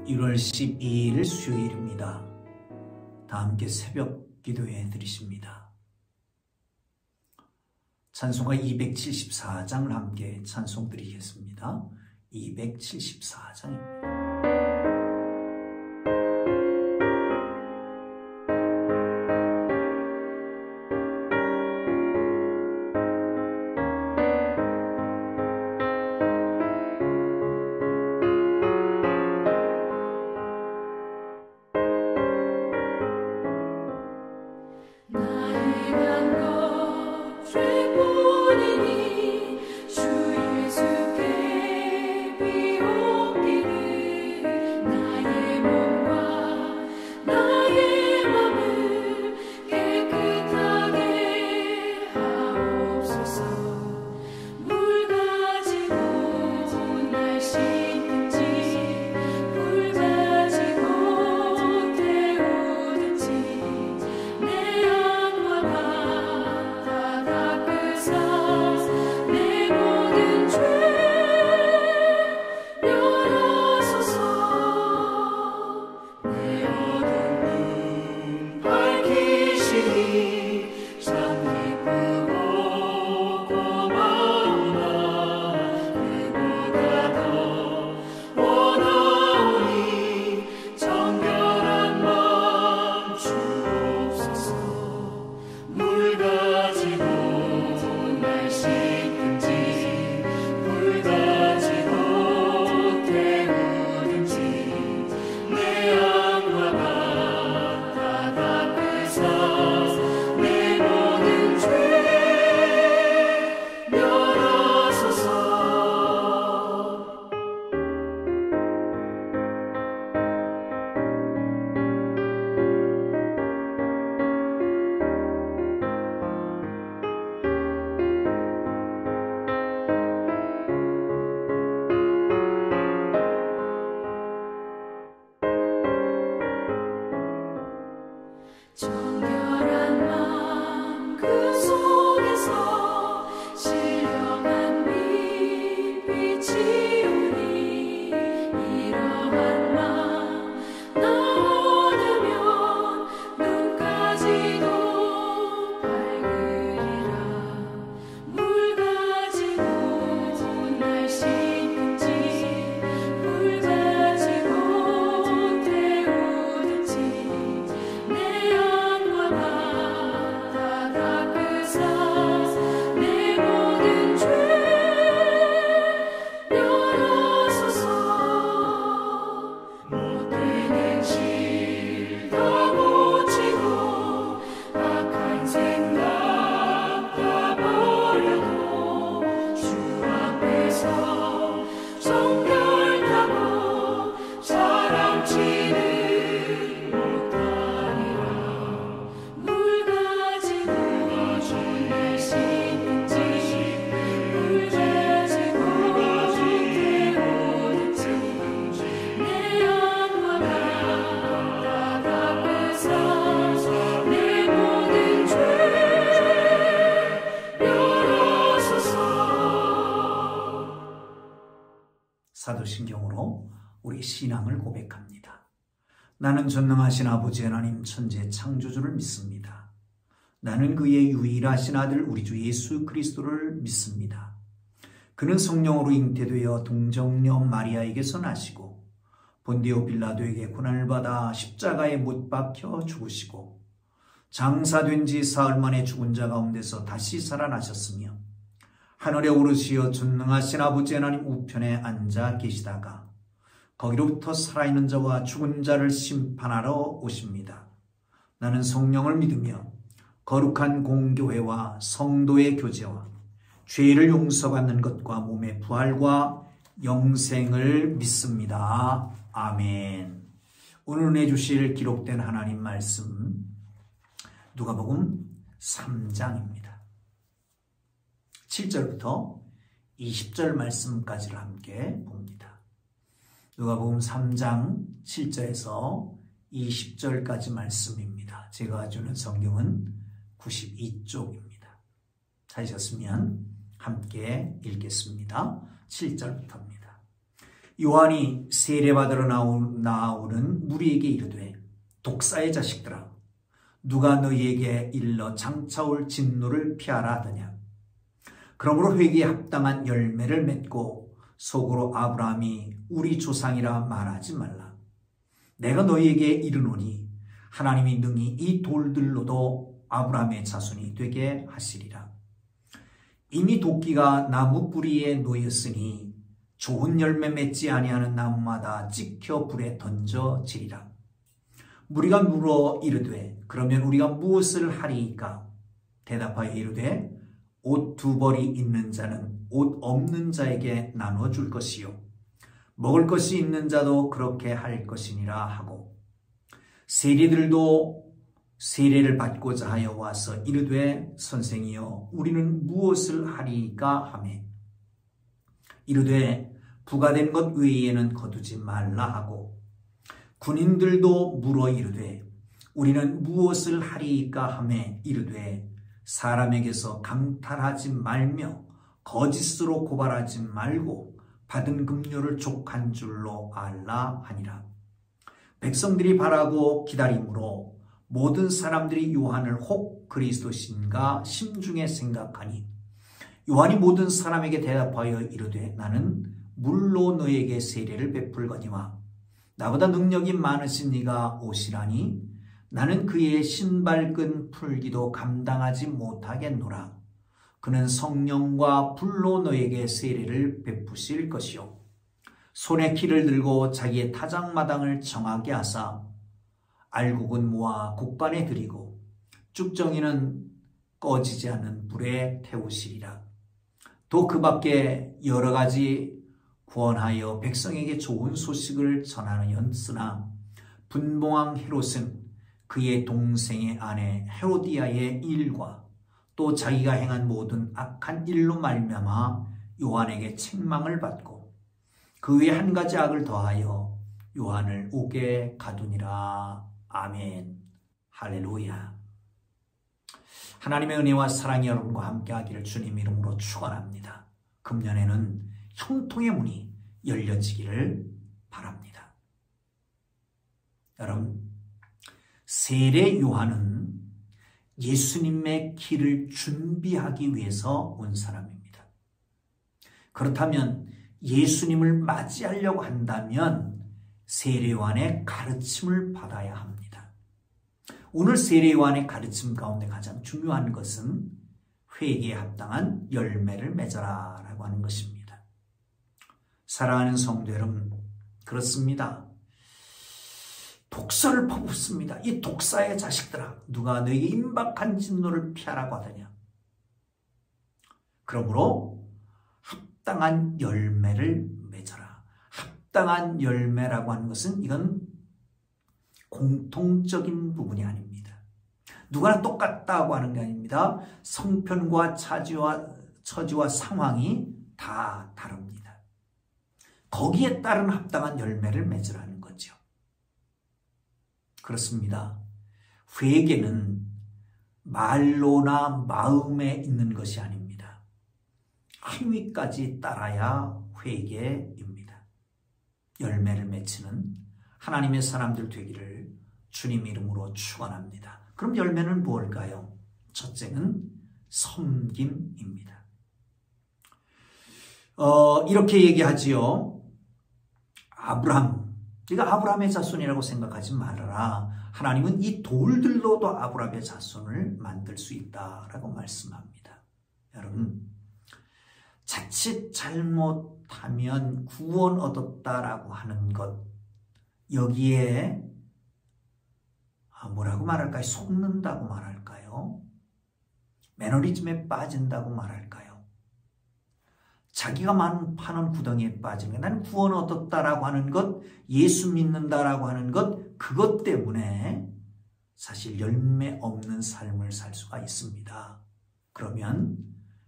1월 12일 수요일입니다. 다 함께 새벽 기도해 드리십니다. 찬송가 274장을 함께 찬송 드리겠습니다. 274장입니다. 사도신경으로 우리 신앙을 고백합니다. 나는 전능하신 아버지 하나님 천재 창조주를 믿습니다. 나는 그의 유일하신 아들 우리 주 예수 그리스도를 믿습니다. 그는 성령으로 잉태되어 동정녀 마리아에게서 나시고 본디오 빌라도에게 고난을 받아 십자가에 못 박혀 죽으시고 장사된 지 사흘 만에 죽은 자 가운데서 다시 살아나셨으며 하늘에 오르시어 전능하신 아버지 하나님 우편에 앉아 계시다가 거기로부터 살아있는 자와 죽은 자를 심판하러 오십니다. 나는 성령을 믿으며 거룩한 공교회와 성도의 교제와 죄를 용서받는 것과 몸의 부활과 영생을 믿습니다. 아멘. 오늘 은혜 주실 기록된 하나님 말씀 누가복음 3장입니다. 7절부터 20절 말씀까지를 함께 봅니다. 누가복음 3장 7절에서 20절까지 말씀입니다. 제가 가지고 있는 성경은 92쪽입니다. 찾으셨으면 함께 읽겠습니다. 7절부터입니다. 요한이 세례받으러 나오는 무리에게 이르되 독사의 자식들아 누가 너희에게 일러 장차올 진노를 피하라 하더냐. 그러므로 회개에 합당한 열매를 맺고 속으로 아브라함이 우리 조상이라 말하지 말라. 내가 너희에게 이르노니 하나님이 능히 이 돌들로도 아브라함의 자손이 되게 하시리라. 이미 도끼가 나무 뿌리에 놓였으니 좋은 열매 맺지 아니하는 나무마다 찍혀 불에 던져지리라. 무리가 물어 이르되 그러면 우리가 무엇을 하리이까? 대답하여 이르되 옷 2벌이 있는 자는 옷 없는 자에게 나눠줄 것이요 먹을 것이 있는 자도 그렇게 할 것이니라 하고 세리들도 세례를 받고자 하여 와서 이르되 선생이여 우리는 무엇을 하리이까 하매 이르되 부가된 것 외에는 거두지 말라 하고 군인들도 물어 이르되 우리는 무엇을 하리이까 하매 이르되 사람에게서 강탈하지 말며 거짓으로 고발하지 말고 받은 급료를 족한 줄로 알라 하니라. 백성들이 바라고 기다림으로 모든 사람들이 요한을 혹 그리스도신가 심중에 생각하니 요한이 모든 사람에게 대답하여 이르되 나는 물로 너에게 세례를 베풀거니와 나보다 능력이 많으신 이가 오시라니 나는 그의 신발끈 풀기도 감당하지 못하겠노라. 그는 성령과 불로 너에게 세례를 베푸실 것이요 손에 키를 들고 자기의 타작마당을 정하게 하사 알곡은 모아 곡간에 들이고 쭉정이는 꺼지지 않는 불에 태우시리라. 또 그 밖에 여러 가지 구원하여 백성에게 좋은 소식을 전하였으나 분봉왕 헤롯은 그의 동생의 아내 헤로디아의 일과 또 자기가 행한 모든 악한 일로 말미암아 요한에게 책망을 받고 그 외에 한 가지 악을 더하여 요한을 옥에 가두니라. 아멘. 할렐루야. 하나님의 은혜와 사랑이 여러분과 함께 하기를 주님 이름으로 축원합니다. 금년에는 형통의 문이 열려지기를 바랍니다. 여러분, 세례 요한은 예수님의 길을 준비하기 위해서 온 사람입니다. 그렇다면 예수님을 맞이하려고 한다면 세례 요한의 가르침을 받아야 합니다. 오늘 세례 요한의 가르침 가운데 가장 중요한 것은 회개에 합당한 열매를 맺어라 라고 하는 것입니다. 사랑하는 성도 여러분, 그렇습니다. 독사를 퍼붓습니다. 이 독사의 자식들아 누가 너에게 임박한 진노를 피하라고 하더냐. 그러므로 합당한 열매를 맺어라. 합당한 열매라고 하는 것은 이건 공통적인 부분이 아닙니다. 누구나 똑같다고 하는 게 아닙니다. 성편과 처지와 상황이 다 다릅니다. 거기에 따른 합당한 열매를 맺으라는 거죠. 그렇습니다. 회개는 말로나 마음에 있는 것이 아닙니다. 행위까지 따라야 회개입니다. 열매를 맺히는 하나님의 사람들 되기를 주님 이름으로 축원합니다. 그럼 열매는 무엇일까요? 첫째는 섬김입니다. 이렇게 얘기하지요. 네가 아브라함의 자손이라고 생각하지 말아라. 하나님은 이 돌들로도 아브라함의 자손을 만들 수 있다라고 말씀합니다. 여러분, 자칫 잘못하면 구원 얻었다라고 하는 것, 여기에 뭐라고 말할까요? 속는다고 말할까요? 매너리즘에 빠진다고 말할까요? 자기가 파는 구덩이에 빠지는 것, 나는 구원 얻었다라고 하는 것, 예수 믿는다라고 하는 것, 그것 때문에 사실 열매 없는 삶을 살 수가 있습니다. 그러면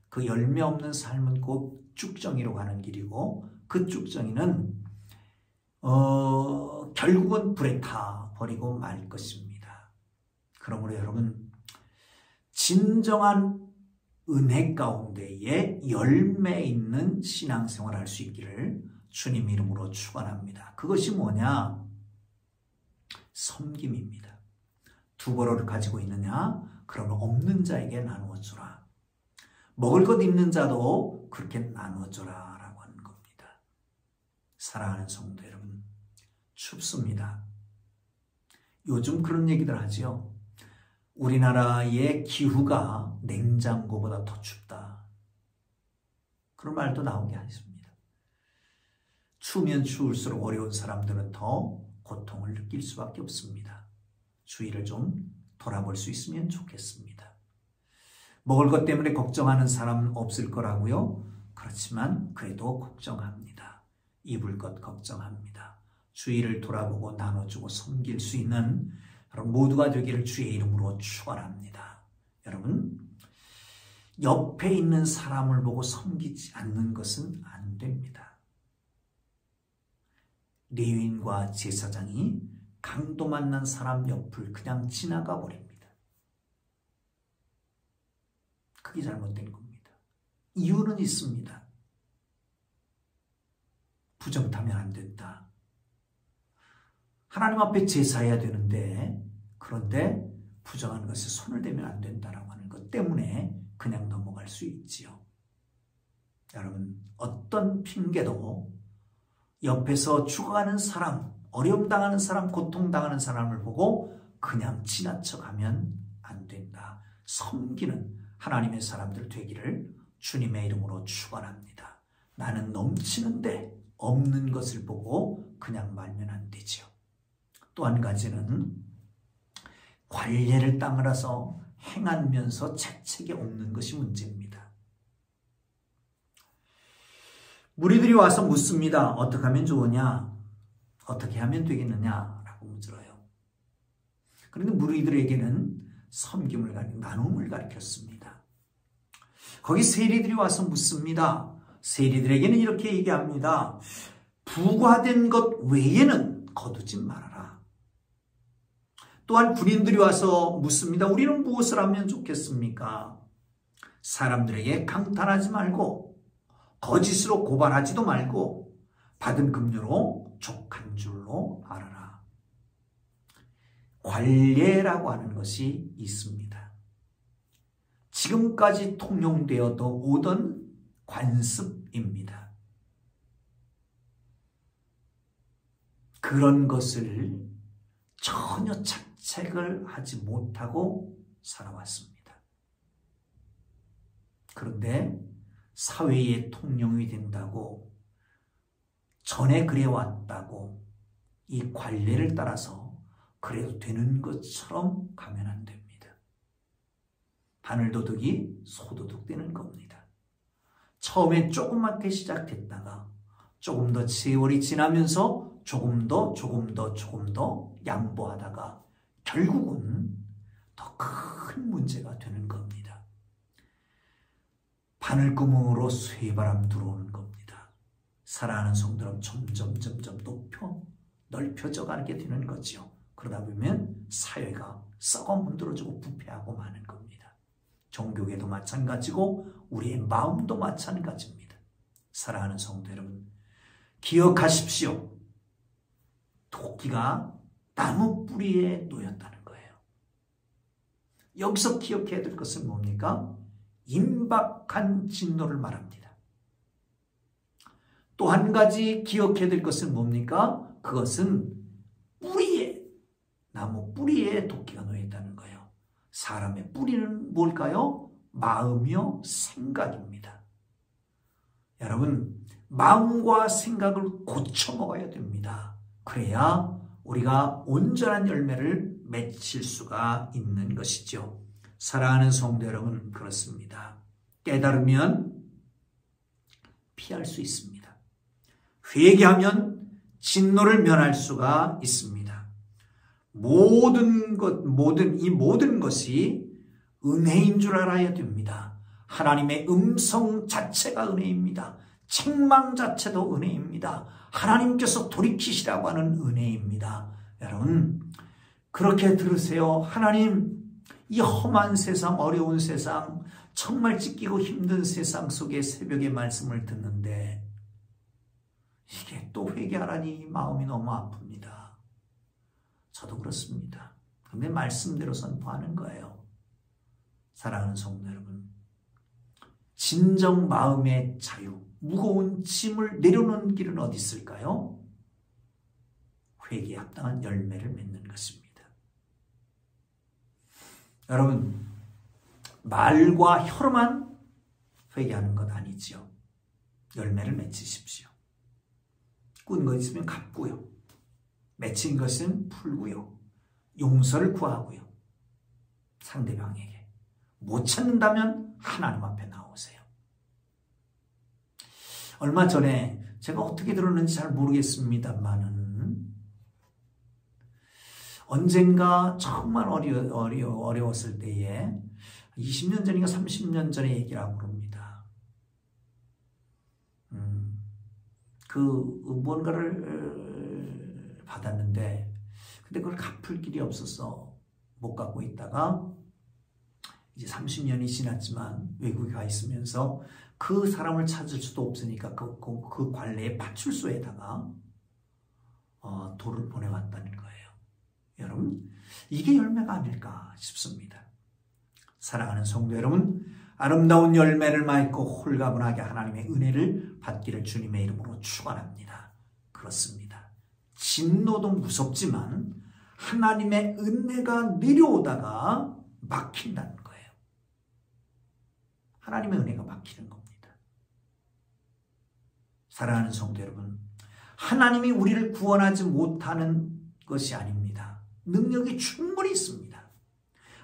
그 열매 없는 삶은 곧 쭉정이로 가는 길이고 그 쭉정이는 결국은 불에 타버리고 말 것입니다. 그러므로 여러분, 진정한 은혜 가운데에 열매 있는 신앙생활을 할 수 있기를 주님 이름으로 축원합니다. 그것이 뭐냐? 섬김입니다. 2벌어를 가지고 있느냐? 그러면 없는 자에게 나누어 주라. 먹을 것 있는 자도 그렇게 나누어 주라 라고 하는 겁니다. 사랑하는 성도 여러분, 춥습니다. 요즘 그런 얘기들 하죠. 우리나라의 기후가 냉장고보다 더 춥다. 그런 말도 나오게 하십니다. 추우면 추울수록 어려운 사람들은 더 고통을 느낄 수밖에 없습니다. 주의를 좀 돌아볼 수 있으면 좋겠습니다. 먹을 것 때문에 걱정하는 사람 없을 거라고요? 그렇지만 그래도 걱정합니다. 입을 것 걱정합니다. 주의를 돌아보고 나눠주고 섬길 수 있는 여러분 모두가 되기를 주의 이름으로 축원합니다. 여러분, 옆에 있는 사람을 보고 섬기지 않는 것은 안 됩니다. 레위인과 제사장이 강도 만난 사람 옆을 그냥 지나가 버립니다. 그게 잘못된 겁니다. 이유는 있습니다. 부정 타면 안 된다. 하나님 앞에 제사해야 되는데, 그런데 부정한 것에 손을 대면 안 된다라고 하는 것 때문에 그냥 넘어갈 수 있지요. 여러분, 어떤 핑계도 옆에서 죽어가는 사람, 어려움 당하는 사람, 고통 당하는 사람을 보고 그냥 지나쳐가면 안 된다. 섬기는 하나님의 사람들 되기를 주님의 이름으로 축원합니다. 나는 넘치는데 없는 것을 보고 그냥 말면 안 되죠. 또 한 가지는 관례를 따라서 행하면서 자책이 없는 것이 문제입니다. 무리들이 와서 묻습니다. 어떻게 하면 좋으냐? 어떻게 하면 되겠느냐라고 물어요. 그런데 무리들에게는 섬김을 나눔을 가르쳤습니다. 거기 세리들이 와서 묻습니다. 세리들에게는 이렇게 얘기합니다. 부과된 것 외에는 거두지 말아라. 또한 군인들이 와서 묻습니다. 우리는 무엇을 하면 좋겠습니까? 사람들에게 강탈하지 말고 거짓으로 고발하지도 말고 받은 급료로 족한 줄로 알아라. 관례라고 하는 것이 있습니다. 지금까지 통용되어 오던 관습입니다. 그런 것을 전혀 자책을 하지 못하고 살아왔습니다. 그런데 사회의 통용이 된다고 전에 그래왔다고 이 관례를 따라서 그래도 되는 것처럼 가면 안 됩니다. 바늘도둑이 소도둑 되는 겁니다. 처음에 조그맣게 시작됐다가 조금 더 세월이 지나면서 조금 더 양보하다가 결국은 더 큰 문제가 되는 겁니다. 바늘구멍으로 쇠바람 들어오는 겁니다. 사랑하는 성도는 점점 넓혀져 가게 되는 거죠. 그러다 보면 사회가 썩어 문드러지고 부패하고 마는 겁니다. 종교계도 마찬가지고 우리의 마음도 마찬가지입니다. 사랑하는 성도 여러분, 기억하십시오. 토끼가 나무 뿌리에 놓였다는 거예요. 여기서 기억해야 될 것은 뭡니까? 임박한 진노를 말합니다. 또 한 가지 기억해야 될 것은 뭡니까? 그것은 뿌리에, 나무 뿌리에 토끼가 놓여있다는 거예요. 사람의 뿌리는 뭘까요? 마음이요, 생각입니다. 여러분, 마음과 생각을 고쳐 먹어야 됩니다. 그래야 우리가 온전한 열매를 맺힐 수가 있는 것이죠. 사랑하는 성도 여러분, 그렇습니다. 깨달으면 피할 수 있습니다. 회개하면 진노를 면할 수가 있습니다. 모든 것이 은혜인 줄 알아야 됩니다. 하나님의 음성 자체가 은혜입니다. 책망 자체도 은혜입니다. 하나님께서 돌이키시라고 하는 은혜입니다. 여러분, 그렇게 들으세요. 하나님, 이 험한 세상, 어려운 세상, 정말 찢기고 힘든 세상 속에 새벽의 말씀을 듣는데 이게 아직도 회개하라니 마음이 너무 아픕니다. 저도 그렇습니다. 근데 말씀대로 선포하는 거예요. 사랑하는 성도 여러분, 진정 마음의 자유, 무거운 짐을 내려놓는 길은 어디 있을까요? 회개에 합당한 열매를 맺는 것입니다. 여러분, 말과 혀로만 회개하는 것 아니지요. 열매를 맺으십시오. 꾼 것 있으면 갚고요. 맺힌 것은 풀고요. 용서를 구하고요. 상대방에게. 못 찾는다면 하나님 앞에 나오세요. 얼마 전에 제가 어떻게 들었는지 잘 모르겠습니다만은 언젠가 정말 어려웠을 때에 20년 전인가 30년 전의 얘기라고 그럽니다. 뭔가를 받았는데 근데 그걸 갚을 길이 없어서 못 갚고 있다가 이제 30년이 지났지만 외국에 가 있으면서 그 사람을 찾을 수도 없으니까 그 관례의 파출소에다가 돌을 보내왔다는 거예요. 여러분, 이게 열매가 아닐까 싶습니다. 사랑하는 성도 여러분, 아름다운 열매를 맺고 홀가분하게 하나님의 은혜를 받기를 주님의 이름으로 축원합니다. 그렇습니다. 진노도 무섭지만 하나님의 은혜가 내려오다가 막힌다는 거예요. 하나님의 은혜가 막히는 겁니다. 사랑하는 성도 여러분, 하나님이 우리를 구원하지 못하는 것이 아닙니다. 능력이 충분히 있습니다.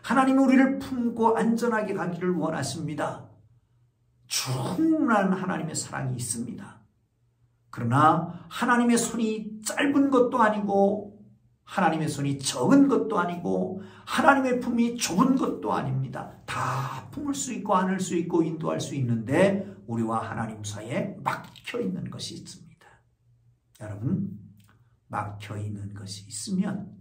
하나님은 우리를 품고 안전하게 가기를 원하십니다. 충분한 하나님의 사랑이 있습니다. 그러나 하나님의 손이 짧은 것도 아니고 하나님의 손이 적은 것도 아니고 하나님의 품이 좁은 것도 아닙니다. 다 품을 수 있고 안을 수 있고 인도할 수 있는데 우리와 하나님 사이에 막혀있는 것이 있습니다. 여러분, 막혀있는 것이 있으면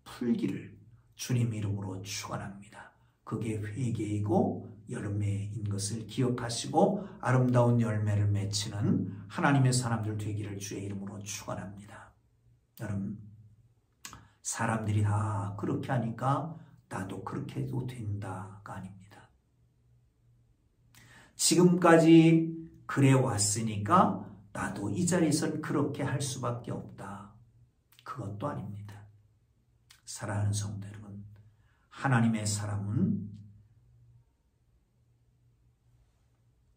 풀기를 주님 이름으로 축원합니다. 그게 회개이고 열매인 것을 기억하시고 아름다운 열매를 맺히는 하나님의 사람들 되기를 주의 이름으로 축원합니다. 여러분, 사람들이 다 그렇게 하니까 나도 그렇게 해도 된다가 아닙니다. 지금까지 그래 왔으니까 나도 이 자리에선 그렇게 할 수밖에 없다. 그것도 아닙니다. 사랑하는 성도 여러분, 하나님의 사람은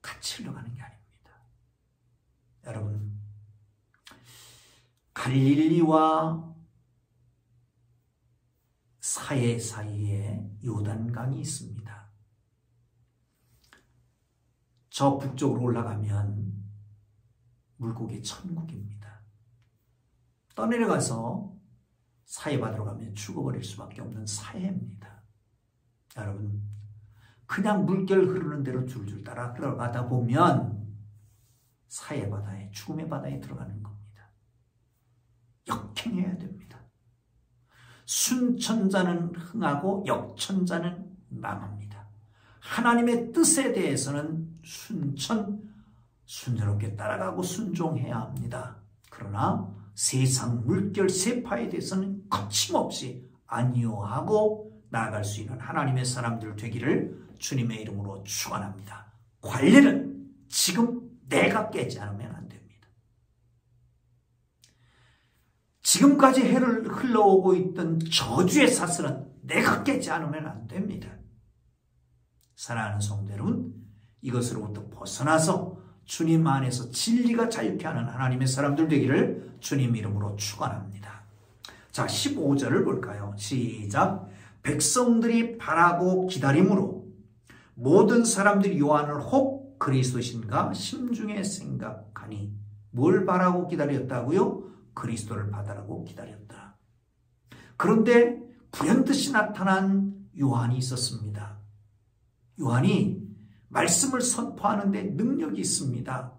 같이 흘러가는 게 아닙니다. 여러분, 갈릴리와 사해 사이에 요단강이 있습니다. 저 북쪽으로 올라가면 물고기 천국입니다. 떠내려가서 사해바다로 가면 죽어버릴 수밖에 없는 사해입니다. 여러분, 그냥 물결 흐르는 대로 줄줄 따라 들어가다 보면 사해바다에, 죽음의 바다에 들어가는 겁니다. 역행해야 됩니다. 순천자는 흥하고 역천자는 망합니다. 하나님의 뜻에 대해서는 순조롭게 따라가고 순종해야 합니다. 그러나 세상 물결 세파에 대해서는 거침없이 안위하고 나아갈 수 있는 하나님의 사람들 되기를 주님의 이름으로 축원합니다. 관례는 지금 내가 깨지 않으면 안 됩니다. 지금까지 해를 흘러오고 있던 저주의 사슬은 내가 깨지 않으면 안 됩니다. 사랑하는 성도 여러분, 이것으로부터 벗어나서 주님 안에서 진리가 자유케 하는 하나님의 사람들 되기를 주님 이름으로 축원합니다. 자, 15절을 볼까요? 시작. 백성들이 바라고 기다림으로 모든 사람들이 요한을 혹 그리스도신가 심중에 생각하니, 뭘 바라고 기다렸다고요? 그리스도를 받아라고 기다렸다. 그런데 불현듯이 나타난 요한이 있었습니다. 요한이 말씀을 선포하는 데 능력이 있습니다.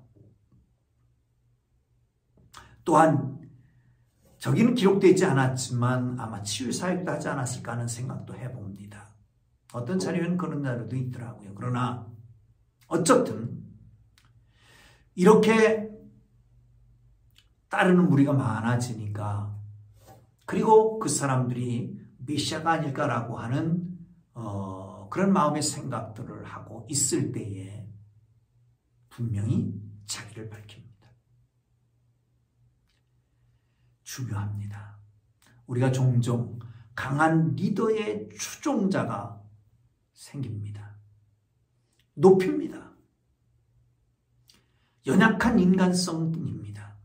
또한 저기는 기록되지 않았지만 아마 치유사역도 하지 않았을까 하는 생각도 해봅니다. 어떤 자료에는 그런 자료도 있더라고요. 그러나 어쨌든 이렇게 따르는 무리가 많아지니까, 그리고 그 사람들이 메시아가 아닐까라고 하는 그런 마음의 생각들을 하고 있을 때에 분명히 자기를 밝힙니다. 중요합니다. 우리가 종종 강한 리더의 추종자가 생깁니다. 높입니다. 연약한 인간성입니다.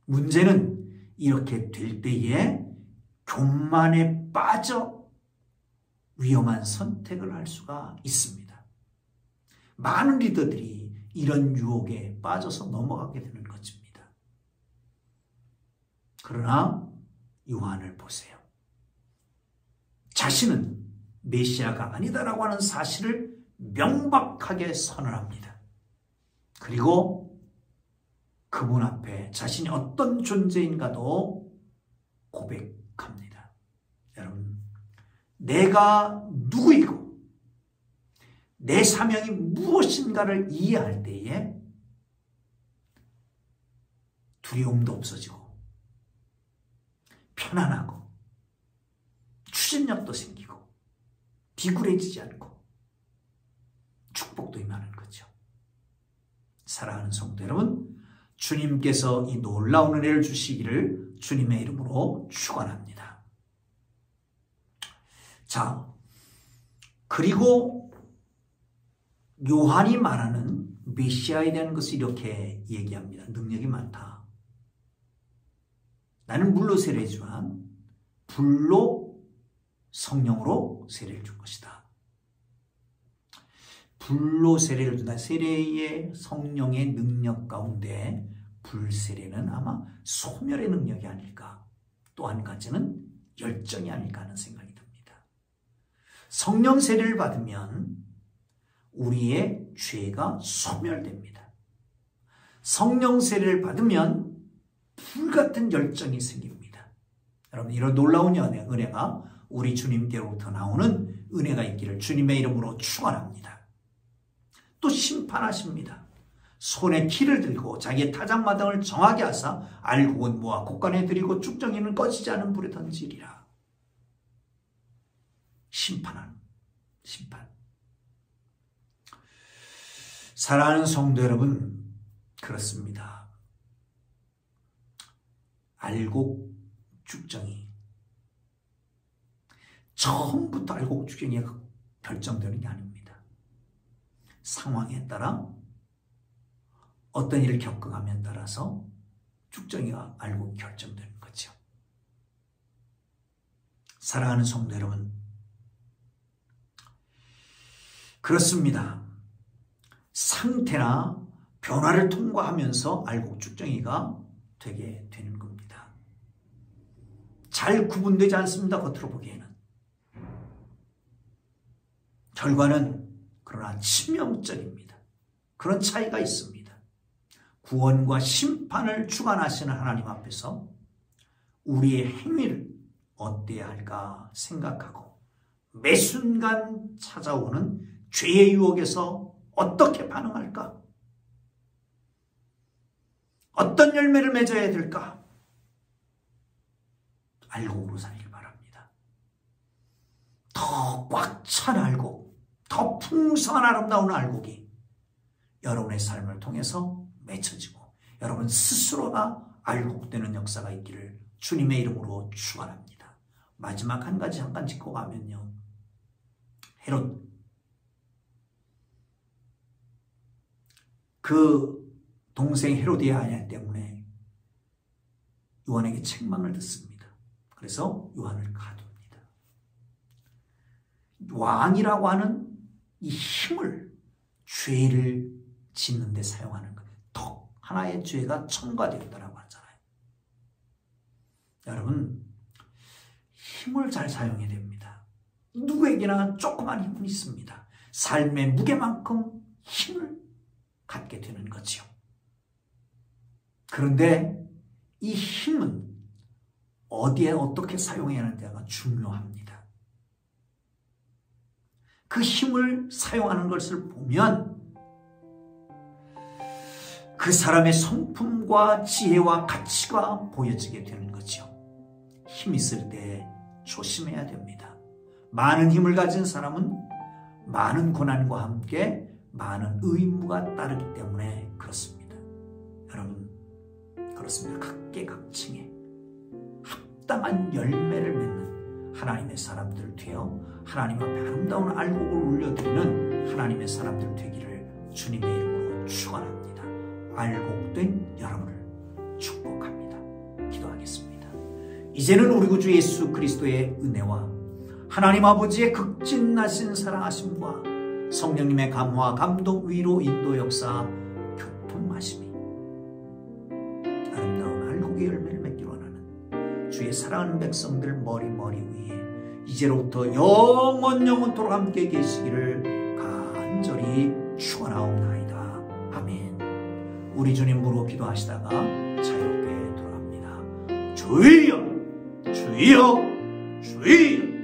문제는 이렇게 될 때에 교만에 빠져 위험한 선택을 할 수가 있습니다. 많은 리더들이 이런 유혹에 빠져서 넘어가게 되는 것입니다. 그러나 요한을 보세요. 자신은 메시아가 아니다라고 하는 사실을 명백하게 선언합니다. 그리고 그분 앞에 자신이 어떤 존재인가도 고백합니다. 여러분, 내가 누구이고 내 사명이 무엇인가를 이해할 때에 두려움도 없어지고 편안하고 추진력도 생기고 비굴해지지 않고 축복도 임하는 거죠. 사랑하는 성도 여러분, 주님께서 이 놀라운 은혜를 주시기를 주님의 이름으로 축원합니다. 자, 그리고 요한이 말하는 메시아에 대한 것을 이렇게 얘기합니다. 능력이 많다. 나는 물로 세례 주지만 불로 성령으로 세례를 줄 것이다. 불로 세례를 준다. 세례의 성령의 능력 가운데 불세례는 아마 소멸의 능력이 아닐까. 또 한 가지는 열정이 아닐까 하는 생각이 듭니다. 성령 세례를 받으면 우리의 죄가 소멸됩니다. 성령 세례를 받으면 불같은 열정이 생깁니다. 여러분, 이런 놀라운 은혜가 우리 주님께로부터 나오는 은혜가 있기를 주님의 이름으로 축원합니다. 또 심판하십니다. 손에 키를 들고 자기의 타작마당을 정하게 하사 알곡은 모아 곡간에 들이고 쭉정이는 꺼지지 않은 불에 던지리라. 심판. 사랑하는 성도 여러분, 그렇습니다. 알곡 쭉정이 처음부터 알곡 쭉정이가 결정되는 게 아닙니다. 상황에 따라 어떤 일을 겪어가면 따라서 쭉정이가 알곡이 결정되는 거죠. 사랑하는 성도 여러분, 그렇습니다. 상태나 변화를 통과하면서 알곡 쭉정이가 되게 되는 겁니다. 잘 구분되지 않습니다. 겉으로 보기에는. 결과는 그러나 치명적입니다. 그런 차이가 있습니다. 구원과 심판을 주관하시는 하나님 앞에서 우리의 행위를 어때야 할까 생각하고 매 순간 찾아오는 죄의 유혹에서 어떻게 반응할까? 어떤 열매를 맺어야 될까? 알곡으로 살길 바랍니다. 더 꽉 찬 알곡, 더 풍성한 아름다운 알곡이 여러분의 삶을 통해서 맺혀지고 여러분 스스로가 알곡되는 역사가 있기를 주님의 이름으로 축원합니다. 마지막 한 가지 잠깐 짚고 가면요. 헤롯, 그 동생 헤로디아냐 때문에 요한에게 책망을 듣습니다. 그래서 요한을 가둡니다. 왕이라고 하는 이 힘을 죄를 짓는 데 사용하는 것. 덕 하나의 죄가 첨가되었다라고 하잖아요. 여러분, 힘을 잘 사용해야 됩니다. 누구에게나 조그만 힘은 있습니다. 삶의 무게만큼 힘을 갖게 되는 거죠. 그런데 이 힘은 어디에 어떻게 사용해야 하는지가 중요합니다. 그 힘을 사용하는 것을 보면 그 사람의 성품과 지혜와 가치가 보여지게 되는 거죠. 힘 있을 때 조심해야 됩니다. 많은 힘을 가진 사람은 많은 고난과 함께 많은 의무가 따르기 때문에 그렇습니다. 여러분, 그렇습니다. 각계각층에 합당한 열매를 맺는 하나님의 사람들 되어 하나님 앞에 아름다운 알곡을 올려드리는 하나님의 사람들 되기를 주님의 이름으로 축원합니다. 알곡된 여러분을 축복합니다. 기도하겠습니다. 이제는 우리 구주 예수 그리스도의 은혜와 하나님 아버지의 극진하신 사랑하심과 성령님의 감화, 감동, 위로, 인도, 역사, 교통하심이 아름다운 알곡의 열매를 맺기로 원하는 주의 사랑하는 백성들 머리 위에 이제로부터 영원토록 함께 계시기를 간절히 축원하옵나이다. 아멘. 우리 주님 부르고 기도하시다가 자유롭게 돌아갑니다. 주여, 주여, 주여.